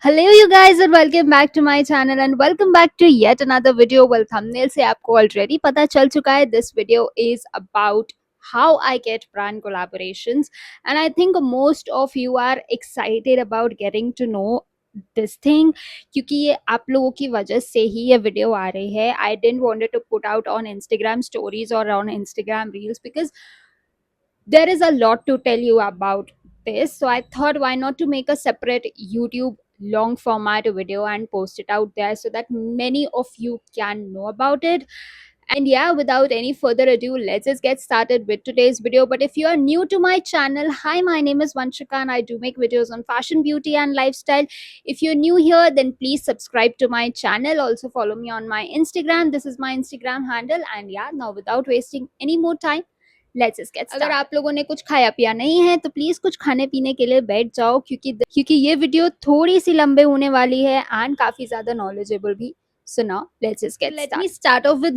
Hello you guys and welcome back to my channel and welcome back to yet another video. Well, thumbnail से आपको already पता चल चुका है. This video is about how I get brand collaborations and I think most of you are excited about getting to know this thing क्योंकि ये आप लोगों की वजह से ही ये वीडियो आ रही है. I didn't wanted to put out on Instagram stories or on Instagram reels because there is a lot to tell you about this, so I thought why not to make a separate YouTube long format video and post it out there so that many of you can know about it. And yeah, without any further ado, let's just get started with today's video. But if you are new to my channel, hi, my name is Vanshika and I do make videos on fashion, beauty and lifestyle. If you're new here, then please subscribe to my channel. Also follow me on my Instagram. This is my Instagram handle. And yeah, now without wasting any more time, let's just get start. अगर आप लोगों ने कुछ खाया पिया नहीं है तो प्लीज कुछ खाने पीने के लिए बैठ जाओ क्योंकि ये वीडियो थोड़ी सी लंबे होने वाली है एंड काफी ज्यादा नॉलेजेबल भी. So now let's just get started. Let me start off with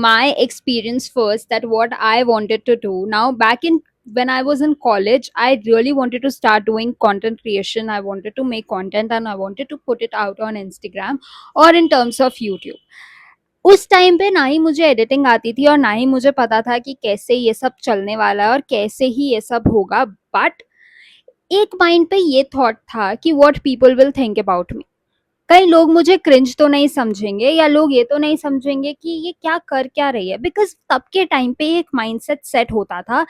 my experience first, that what I wanted to do. Now back in when I was in college, I really wanted to start doing content creation. I wanted to make content and I wanted to put it out on Instagram or in terms of YouTube. उस time पे ना ही मुझे editing आती थी और ना ही मुझे पता था कि कैसे ये सब चलने वाला है और कैसे ही ये सब होगा. बट एक माइंड पे ये थॉट था कि what people will think about me. कई लोग मुझे क्रिंज तो नहीं समझेंगे या लोग ये तो नहीं समझेंगे कि ये क्या कर क्या रही है. बिकॉज तब के टाइम पे एक माइंडसेट सेट होता था.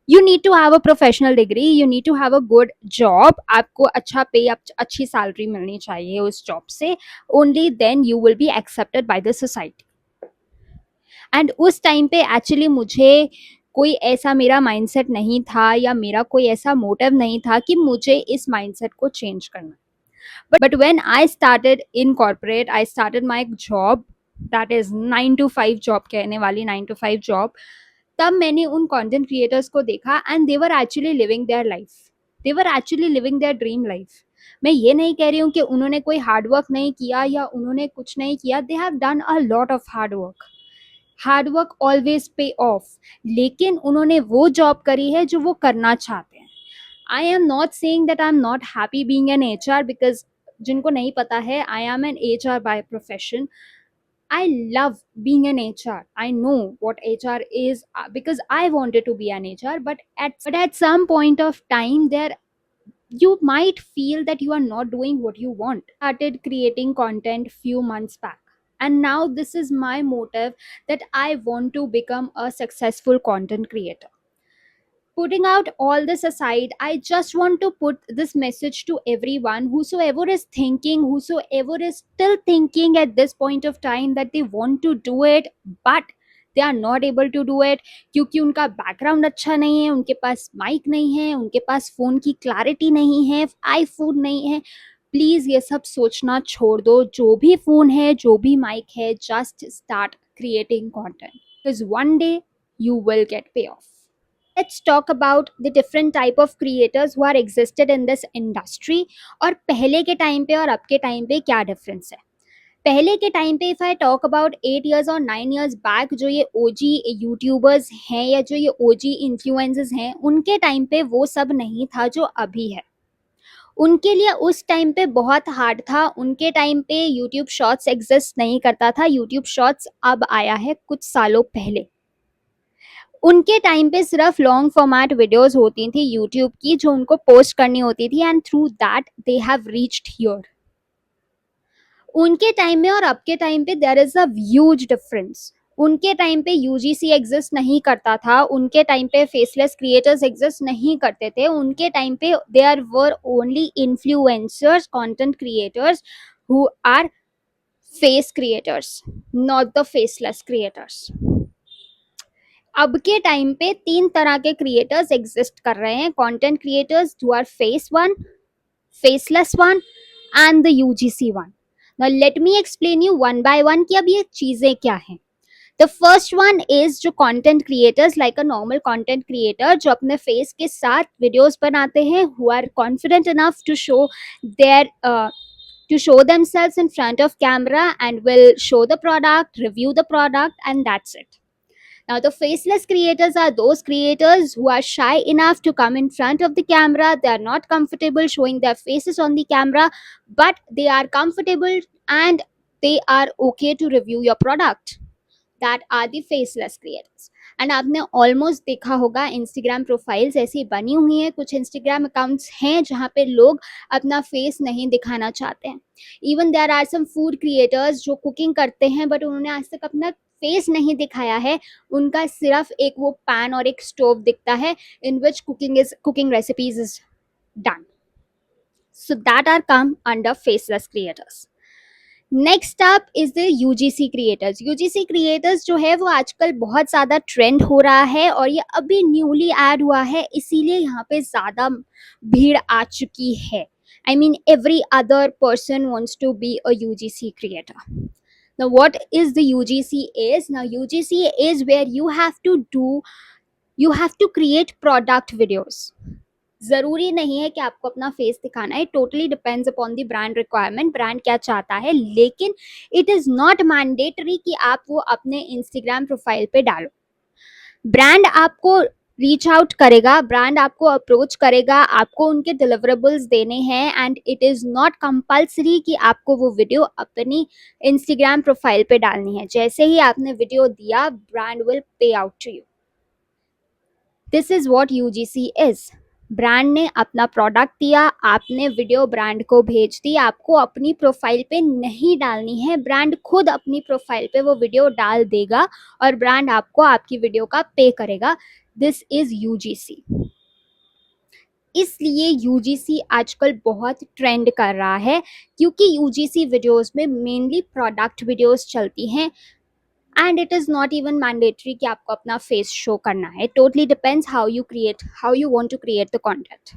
You need to have a professional degree, you need to have a good job, आपको अच्छा पे, अच्छी सैलरी मिलनी चाहिए उस जॉब से. Only then you will be accepted by the society. And उस टाइम पे एक्चुअली मुझे कोई ऐसा मेरा माइंडसेट नहीं था या मेरा कोई ऐसा मोटिव नहीं था कि मुझे इस माइंडसेट को चेंज करना. But when I started in corporate, I started my job, that is 9 to 5 job, कहने वाली 9 to 5 जॉब. तब मैंने उन कंटेंट क्रिएटर्स को देखा and they were actually living their life, they were actually living their dream life. मैं ये नहीं कह रही हूँ कि उन्होंने कोई हार्ड वर्क नहीं किया या उन्होंने कुछ नहीं किया. They have done a lot of hard work. Hard work always पे ऑफ. लेकिन उन्होंने वो जॉब करी है जो वो करना चाहते हैं. I am not saying that I am not happy being an HR, because जिनको नहीं पता है, I am an HR by profession. I love being an HR. I know what HR is because I wanted to be an HR. But at some point of time, there you might feel that you are not doing what you want. Started creating content few months back, and now this is my motive, that I want to become a successful content creator. Putting out all this aside, I just want to put this message to everyone, whosoever is thinking, whosoever is still thinking at this point of time that they want to do it, but they are not able to do it क्योंकि उनका background अच्छा नहीं है, उनके पास mic नहीं है, उनके पास phone की क्लैरिटी नहीं है, आईफोन नहीं है. प्लीज ये सब सोचना छोड़ दो. जो भी फोन है, जो भी माइक है, just start creating content, because one day you will get payoff. Let's talk about the different type of creators who are existed in this industry. और पहले के टाइम पे और अब के टाइम पे क्या डिफरेंस है. पहले के टाइम पे if I talk about 8 years और 9 years बैक, जो ये ओजी यूट्यूबर्स हैं या जो ये ओजी इन्फ्लुएंसर्स हैं, उनके टाइम पे वो सब नहीं था जो अभी है. उनके लिए उस टाइम पे बहुत हार्ड था. उनके टाइम पे यूट्यूब शॉर्ट्स एग्जिस्ट नहीं करता था. यूट्यूब शॉर्ट्स अब आया है कुछ सालों पहले. उनके टाइम पे सिर्फ लॉन्ग फॉर्मेट वीडियोस होती थी यूट्यूब की, जो उनको पोस्ट करनी होती थी and through that they have reached here. उनके टाइम में और अब के टाइम पे there is a huge difference. उनके टाइम पे यूजीसी एग्जिस्ट नहीं करता था. उनके टाइम पे फेसलेस क्रिएटर्स एग्जिस्ट नहीं करते थे. उनके टाइम पे there were only influencers, content creators who are face creators, not the faceless creators. अब के टाइम पे 3 तरह के क्रिएटर्स एग्जिस्ट कर रहे हैं. Content creators who are face one, faceless one and the UGC one. Now let me explain you one by one कि अब ये चीजें क्या हैं. द फर्स्ट वन इज जो content creators, like a normal content creator, जो अपने face के साथ वीडियोस बनाते हैं, who are confident enough to show their to show themselves in front of camera and will show the product, review the product, and that's it. Now, the faceless creators are those creators who are shy enough to come in front of the camera. They are not comfortable showing their faces on the camera, but they are comfortable and they are okay to review your product. That are the faceless creators. And आपने almost देखा होगा Instagram profiles ऐसी बनी हुई हैं, कुछ Instagram accounts हैं जहाँ पे लोग अपना फेस नहीं दिखाना चाहते हैं. Even there are some food creators जो कुकिंग करते हैं बट उन्होंने आज तक अपना फेस नहीं दिखाया है. उनका सिर्फ एक वो पैन और एक स्टोव दिखता है in which cooking recipes is done. So that are come under faceless creators. Next up is the UGC creators. UGC creators जो है वो आजकल बहुत ज़्यादा ट्रेंड हो रहा है और ये अभी न्यूली ऐड हुआ है, इसीलिए यहाँ पे ज़्यादा भीड़ आ चुकी है. I mean, every other person wants to be a UGC creator. Now, what is the UGC is? Now, UGC is where you have to create product videos. ज़रूरी नहीं है कि आपको अपना फेस दिखाना है. Totally depends upon the brand requirement, brand क्या चाहता है, लेकिन इट इज़ नॉट मैंडेटरी कि आप वो अपने इंस्टाग्राम प्रोफाइल पे डालो. ब्रांड आपको रीच आउट करेगा, ब्रांड आपको अप्रोच करेगा, आपको उनके डिलीवरेबल्स देने हैं and it is not compulsory कि आपको वो वीडियो अपनी इंस्टाग्राम प्रोफाइल पे डालनी है. जैसे ही आपने वीडियो दिया, brand will pay out to you. This is what UGC is. Brand ने अपना प्रोडक्ट दिया, आपने वीडियो ब्रांड को भेज दी, आपको अपनी प्रोफाइल पे नहीं डालनी है, ब्रांड खुद अपनी प्रोफाइल पे वो वीडियो डाल देगा और ब्रांड आपको आपकी वीडियो का पे करेगा. This is UGC. इसलिए यूजीसी आजकल बहुत ट्रेंड कर रहा है क्योंकि यूजीसी वीडियोस में मेनली प्रोडक्ट वीडियोस चलती हैं and it is not even mandatory कि आपको अपना फेस शो करना है. totally depends how you want to create the content.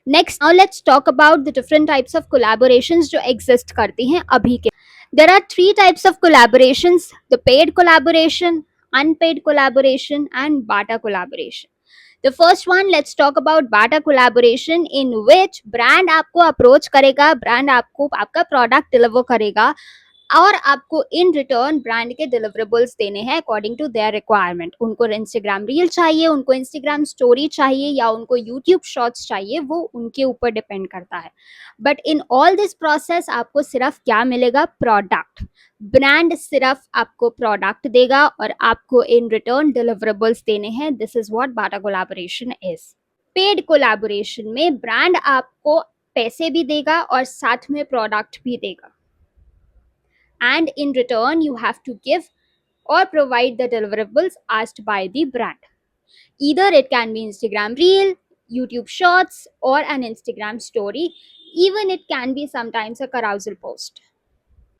Next, now let's talk about the different types of collaborations जो exist करती हैं अभी के. There are 3 types of collaborations: the paid collaboration, unpaid collaboration and barter collaboration. The first one, let's talk about barter collaboration in which brand आपको approach करेगा, brand आपको आपका product deliver करेगा और आपको इन रिटर्न ब्रांड के deliverables देने हैं अकॉर्डिंग टू देयर रिक्वायरमेंट. उनको इंस्टाग्राम रील चाहिए, उनको इंस्टाग्राम स्टोरी चाहिए या उनको यूट्यूब शॉर्ट्स चाहिए, वो उनके ऊपर डिपेंड करता है. But in all this process आपको सिर्फ क्या मिलेगा? प्रोडक्ट. ब्रांड सिर्फ आपको प्रोडक्ट देगा और आपको इन रिटर्न डिलीवरेबल्स देने हैं. This is what Bata collaboration is. Paid collaboration में ब्रांड आपको पैसे भी देगा और साथ में प्रोडक्ट भी देगा. And in return you have to give or provide the deliverables asked by the brand. Either it can be Instagram reel, YouTube shorts or an Instagram story. Even it can be sometimes a carousel post.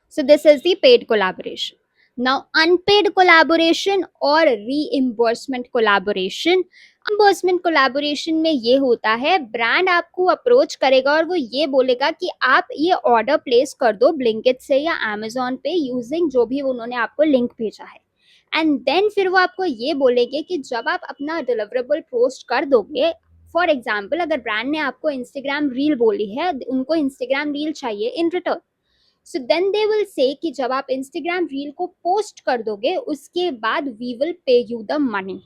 So this is the paid collaboration. Now unpaid collaboration or reimbursement collaboration. Reimbursement collaboration में ये होता है, brand आपको approach करेगा और वो ये बोलेगा कि आप ये ऑर्डर प्लेस कर दो ब्लिंकिट से या अमेजोन पे यूजिंग जो भी उन्होंने आपको लिंक भेजा है. एंड देन फिर वो आपको ये बोलेंगे कि जब आप अपना डिलीवरेबल पोस्ट कर दोगे, फॉर एग्जाम्पल अगर ब्रांड ने आपको इंस्टाग्राम रील बोली है, उनको इंस्टाग्राम रील चाहिए in return. So then they will say कि जब आप इंस्टाग्राम रील को पोस्ट कर दोगे उसके बाद we will pay you the money.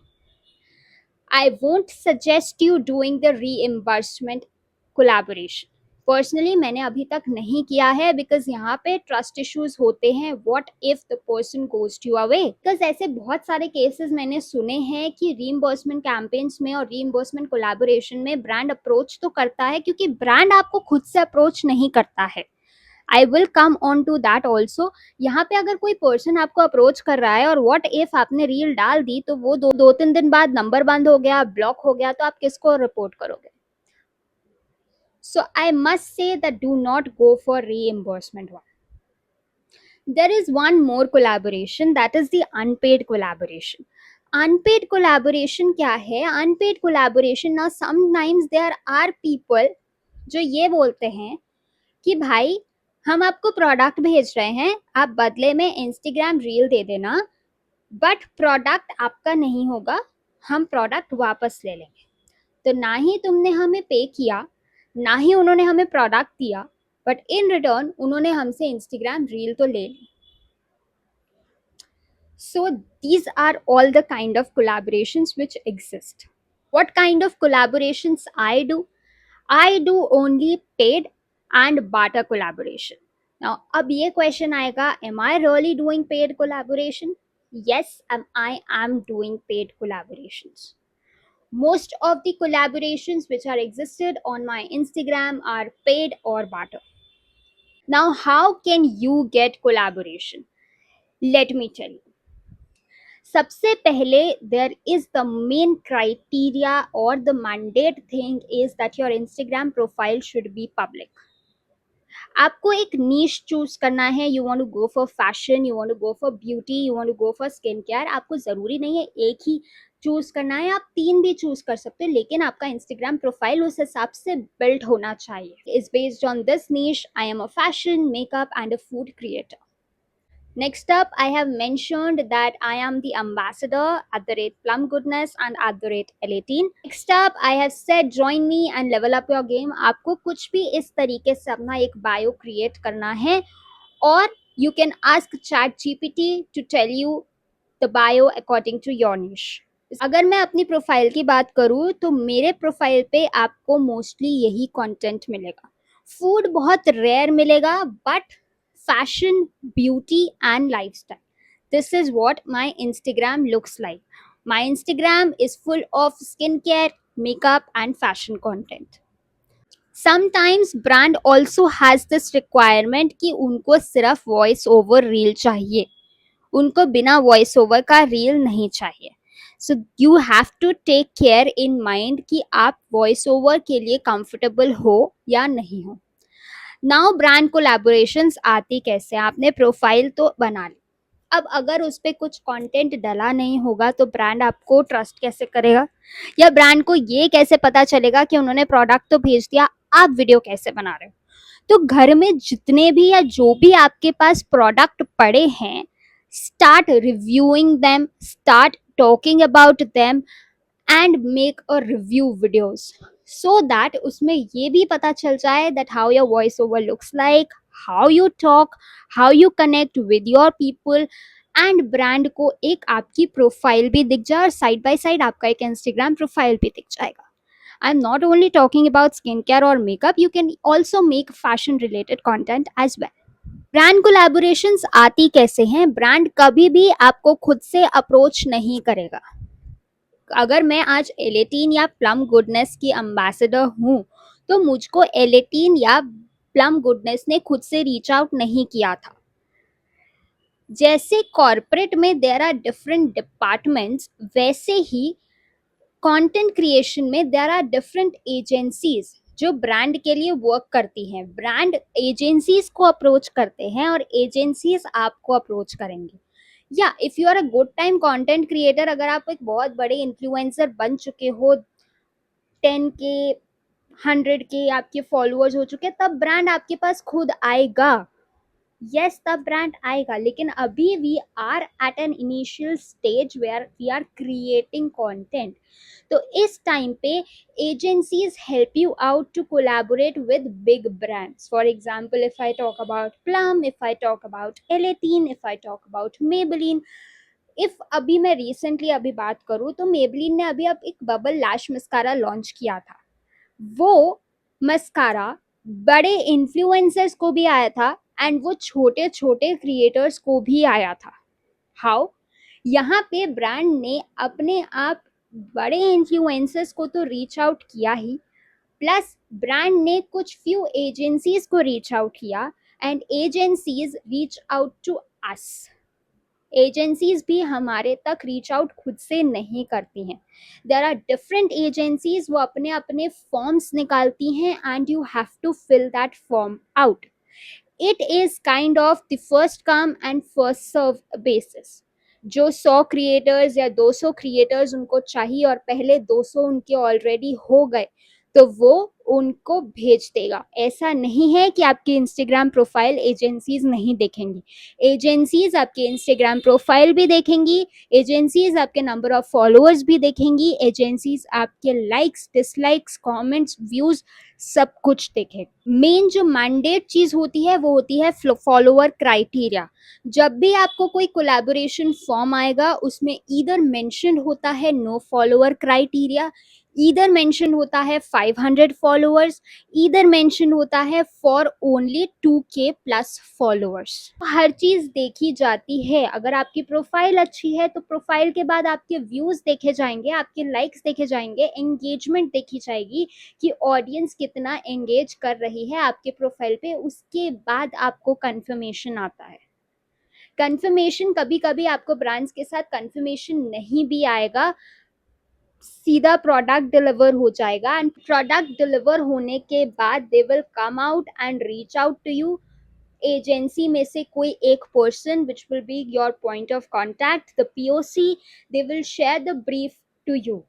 I won't suggest you doing the reimbursement collaboration. Personally मैंने अभी तक नहीं किया है बिकॉज यहाँ पे ट्रस्ट इश्यूज होते हैं. What if the person goes to away? Because ऐसे बहुत सारे केसेस मैंने सुने हैं कि रीइंबर्समेंट कैंपेन्स में और रीइंबर्समेंट कोलैबोरेशन में ब्रांड अप्रोच तो करता है क्योंकि ब्रांड आपको खुद से अप्रोच नहीं करता है. I will come on to that also. यहाँ पे अगर कोई पर्सन आपको अप्रोच कर रहा है और व्हाट इफ आपने रील डाल दी तो वो दो तीन दिन बाद नंबर बंद हो गया, ब्लॉक हो गया, तो आप किसको रिपोर्ट करोगे? So I must say that do not go for reimbursement one. There is one more collaboration, that is the unpaid collaboration. Unpaid collaboration क्या है? Unpaid collaboration, now sometimes there are people जो ये बोलते हैं कि भाई हम आपको प्रोडक्ट भेज रहे हैं, आप बदले में इंस्टाग्राम रील दे देना, बट प्रोडक्ट आपका नहीं होगा, हम प्रोडक्ट वापस ले लेंगे. तो ना ही तुमने हमें पे किया, ना ही उन्होंने हमें प्रोडक्ट दिया, बट इन रिटर्न उन्होंने हमसे इंस्टाग्राम रील तो ले ली. So these are all the kind of collaborations which exist. What kind of collaborations I do only paid and barter collaboration. Now अब ये question आएगा, am I really doing paid collaboration? Yes, I am doing paid collaborations. Most of the collaborations which are existed on my Instagram are paid or barter. Now how can you get collaboration? Let me tell you. सबसे पहले there is the main criteria or the mandate thing is that your Instagram profile should be public. आपको एक नीश choose करना है. You want to go for fashion, you want to go for beauty, you want to go for skin care. आपको जरूरी नहीं है एक ही choose करना है, आप तीन भी चूज कर सकते हो, लेकिन आपका इंस्टाग्राम प्रोफाइल उस हिसाब से बिल्ड होना चाहिए. Is based on this niche. I am a fashion, makeup and a food creator. Next up, I have mentioned that I am the ambassador at the rate Plum Goodness and at the rate L18. Next up, I have said join me and level up your game. आपको कुछ भी इस तरीके से अपना एक bio create करना है, और you can ask ChatGPT to tell you the bio according to your niche. अगर मैं अपनी प्रोफाइल की बात करूँ तो मेरे प्रोफाइल पे आपको मोस्टली यही कंटेंट मिलेगा. फूड बहुत रेयर मिलेगा, but fashion, beauty and lifestyle, this is what my Instagram looks like. My Instagram is full of skincare, makeup and fashion content. Sometimes brand also has this requirement कि उनको सिर्फ voice over reel चाहिए, उनको बिना voice over का reel नहीं चाहिए. So you have to take care in mind कि आप वॉइस ओवर के लिए कंफर्टेबल हो या नहीं हो. नाउ ब्रांड कोलैबोरेशंस आती कैसे? आपने प्रोफाइल तो बना ली, अब अगर उस पर कुछ कंटेंट डला नहीं होगा तो ब्रांड आपको ट्रस्ट कैसे करेगा, या ब्रांड को ये कैसे पता चलेगा कि उन्होंने प्रोडक्ट तो भेज दिया, आप वीडियो कैसे बना रहे हो? तो घर में जितने भी या जो भी आपके पास प्रोडक्ट पड़े हैं, start reviewing them, start talking about them and make a review videos, so that उसमें ये भी पता चल जाए that how your voice over looks like, how you talk, how you connect with your people, and brand को एक आपकी profile भी दिख जाए और साइड बाय साइड आपका एक इंस्टाग्राम प्रोफाइल भी दिख जाएगा. I'm not only talking about skincare or makeup, you can also make fashion related content as well. Brand collaborations आती कैसे हैं? ब्रांड कभी भी आपको खुद से अप्रोच नहीं करेगा. अगर मैं आज L18 या प्लम गुडनेस की एम्बेसडर हूँ तो मुझको L18 या प्लम गुडनेस ने खुद से रीच आउट नहीं किया था. जैसे कॉर्पोरेट में देयर आर डिफरेंट डिपार्टमेंट्स, वैसे ही कंटेंट क्रिएशन में देयर आर डिफरेंट एजेंसीज जो ब्रांड के लिए वर्क करती हैं. ब्रांड एजेंसीज को अप्रोच करते हैं और एजेंसीज आपको अप्रोच करेंगे. या if you are a good time content creator, अगर आप एक बहुत बड़े इन्फ्लुएंसर बन चुके हो, 10K 100K आपके फॉलोअर्स हो चुके हैं, तब ब्रांड आपके पास खुद आएगा. यस, तब ब्रांड आएगा, लेकिन अभी we are at an initial stage where we are creating content. तो इस टाइम पे agencies help you out to collaborate with big brands. For example, if I talk about Plum, if I talk about L18, if I talk about Maybelline. If अभी मैं recently अभी बात करूँ तो Maybelline ने अभी अब एक बबल लैश मस्कारा लॉन्च किया था. वो मस्कारा बड़े इन्फ्लुएंसर्स को भी आया था एंड वो छोटे छोटे क्रिएटर्स को भी आया था. हाउ? यहाँ पे ब्रांड ने अपने आप बड़े इन्फ्लुएंसर्स को तो रीच आउट किया ही, प्लस ब्रांड ने कुछ फ्यू एजेंसीज को रीच आउट किया and agencies reach out to us. Agencies भी हमारे तक रीच आउट खुद से नहीं करती हैं. देयर आर डिफरेंट एजेंसीज, वो अपने अपने फॉर्म्स निकालती हैं and you have to fill that form out. It is kind of the first come and first serve basis. जो 100 क्रिएटर्स या 200 क्रिएटर्स उनको चाहिए और पहले 200 उनके ऑलरेडी हो गए, तो वो उनको भेज देगा। ऐसा नहीं है कि आपकी इंस्टाग्राम प्रोफाइल एजेंसीज नहीं देखेंगी। एजेंसीज आपके इंस्टाग्राम प्रोफाइल भी देखेंगी, एजेंसीज आपके नंबर ऑफ फॉलोअर्स भी देखेंगी, एजेंसीज आपके लाइक्स, डिसलाइक्स, कमेंट्स, व्यूज सब कुछ देखेंगे। मेन जो मैंडेट चीज होती है वो होती है फॉलोअर क्राइटेरिया। जब भी आपको कोई कोलैबोरेशन फॉर्म आएगा उसमें ईदर मेंशन होता है no follower criteria, either mention होता है 500 फॉलोअर्स, ईदर मेंशन होता है for only 2K plus followers. हर चीज देखी जाती है। अगर आपकी प्रोफाइल अच्छी है तो प्रोफाइल के बाद आपके व्यूज देखे जाएंगे, आपके लाइक्स देखे जाएंगे, एंगेजमेंट देखी जाएगी कि ऑडियंस कितना एंगेज कर रही है आपके प्रोफाइल पे। उसके बाद आपको कंफर्मेशन आता है। कंफर्मेशन कभी कभी आपको ब्रांड्स के साथ कंफर्मेशन नहीं भी आएगा, सीधा प्रोडक्ट डिलीवर हो जाएगा एंड प्रोडक्ट डिलीवर होने के बाद they will come out and reach out to you. Agency में से कोई एक person which will be your point of contact, the POC, they will share the brief to you.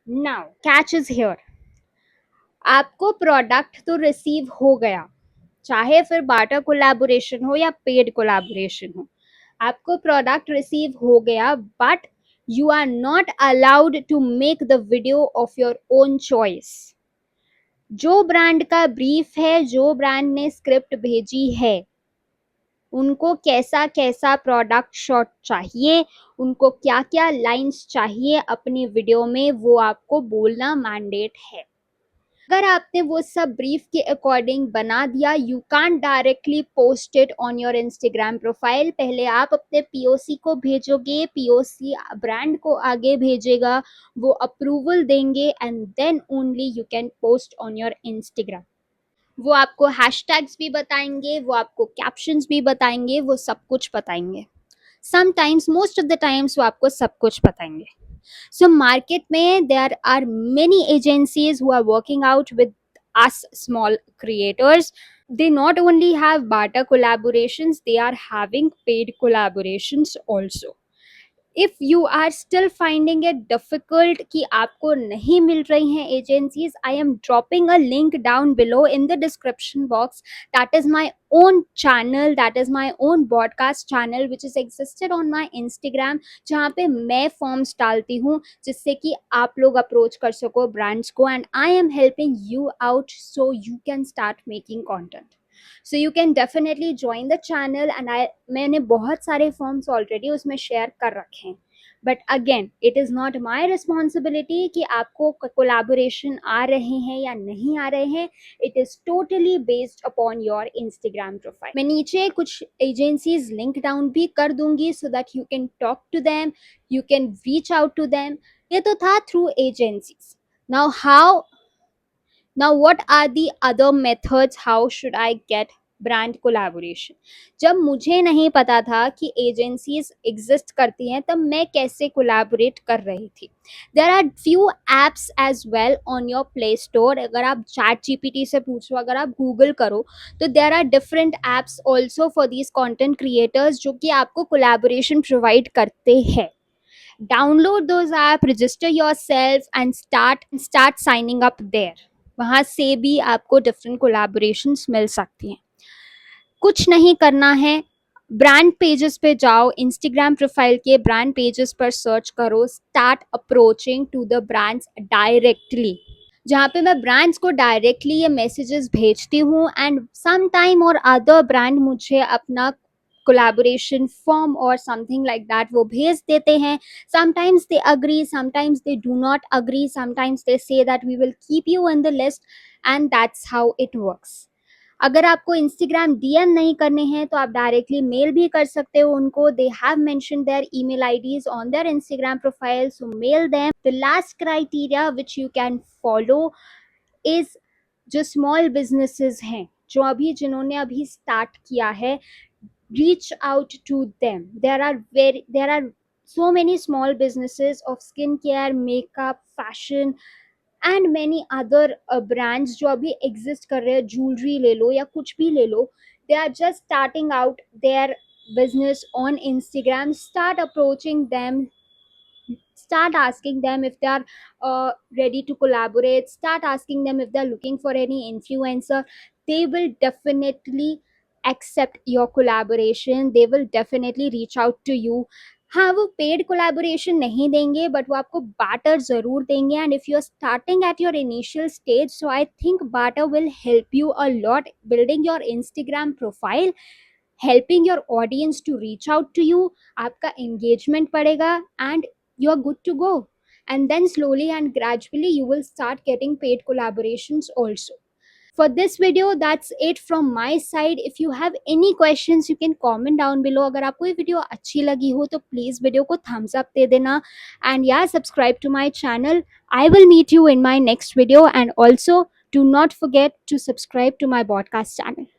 Now catch is here, आपको product तो receive हो गया, चाहे फिर बाटर कोलैबोरेशन हो या पेड कोलैबोरेशन हो, आपको प्रोडक्ट रिसीव हो गया, but you are not allowed to make the video of your own choice. जो ब्रांड का ब्रीफ है, जो ब्रांड ने स्क्रिप्ट भेजी है, उनको कैसा कैसा प्रोडक्ट शॉट चाहिए, उनको क्या क्या लाइंस चाहिए अपनी वीडियो में, वो आपको बोलना मैंडेट है। अगर आपने वो सब ब्रीफ के अकॉर्डिंग बना दिया, you can't directly post it on your Instagram profile. पहले आप अपने पीओसी को भेजोगे, पीओसी ब्रांड को आगे भेजेगा, वो अप्रूवल देंगे and then only you can post on your Instagram. वो आपको हैशटैग्स भी बताएंगे, वो आपको कैप्शंस भी बताएंगे, वो सब कुछ बताएंगे। Sometimes, most of the times वो आपको सब कुछ बताएंगे। So market mein there are many agencies who are working out with us small creators. They not only have barter collaborations, they are having paid collaborations also. If you are still finding it difficult कि आपको नहीं मिल रही हैं agencies, I am dropping a link down below in the description box. That is my own channel, that is my own broadcast channel which is existed on my Instagram, जहाँ पे मैं forms डालती हूँ जिससे कि आप लोग अप्रोच कर सको ब्रांड्स को, and I am helping you out so you can start making content. So you can definitely join the channel and मैंने बहुत सारे फॉर्म्स ऑलरेडी उसमें शेयर कर रखे हैं। But again it is not my responsibility कि आपको कोलैबोरेशन आ रहे हैं या नहीं आ रहे हैं। It is totally based upon your Instagram profile. मैं नीचे कुछ एजेंसीज लिंक डाउन भी कर दूंगी so that you can talk to them, you can reach out to them. ये तो था through agencies. Now what are the other methods? How should I get brand collaboration? जब मुझे नहीं पता था कि एजेंसीज एग्जिस्ट करती हैं तब मैं कैसे कोलैबोरेट कर रही थी। There are few apps as well on your play store. अगर आप चैट जीपीटी से पूछो, अगर आप गूगल करो, तो there are different apps also for these content creators जो कि आपको कोलैबोरेशन प्रोवाइड करते हैं। Download those app, register yourself and start signing up there. वहाँ से भी आपको डिफरेंट कोलैबोरेशंस मिल सकती हैं। कुछ नहीं करना है, ब्रांड पेजेस पे जाओ, इंस्टाग्राम प्रोफाइल के ब्रांड पेजेस पर सर्च करो, start approaching to the brands directly, जहाँ पे मैं ब्रांड्स को डायरेक्टली ये मैसेजेस भेजती हूँ एंड सम टाइम और अदर ब्रांड मुझे अपना collaboration form or something like that वो भेज देते हैं। sometimes they agree, sometimes they do not agree, sometimes they say that we will keep you in the list and that's how it works। अगर आपको Instagram DM नहीं करने हैं तो आप डायरेक्टली मेल भी कर सकते हो उनको। They have mention their email IDs on their Instagram profile, so mail them. The last criteria which you can follow is जो स्मॉल बिजनेसेस हैं, जो जिन्होंने अभी स्टार्ट किया है, reach out to them. There are so many small businesses of skincare, makeup, fashion and many other brands जो अभी exist कर रहे हैं। jewelry ले लो या कुछ भी ले लो, they are just starting out their business on Instagram. Start approaching them, Start asking them if they are ready to collaborate. Start asking them if they're looking for any influencer. They will definitely accept your collaboration. They will definitely reach out to you. हाँ, वो paid collaboration नहीं देंगे, but वो आपको barter ज़रूर देंगे. And if you are starting at your initial stage, so I think barter will help you a lot building your Instagram profile, helping your audience to reach out to you. आपका engagement बढ़ेगा and you're good to go. And then slowly and gradually you will start getting paid collaborations also. For this video, that's it from my side. If you have any questions, you can comment down below. अगर आपको ये video अच्छी लगी हो तो please video को thumbs up दे देना. And yeah, subscribe to my channel. I will meet you in my next video. And also, do not forget to subscribe to my podcast channel.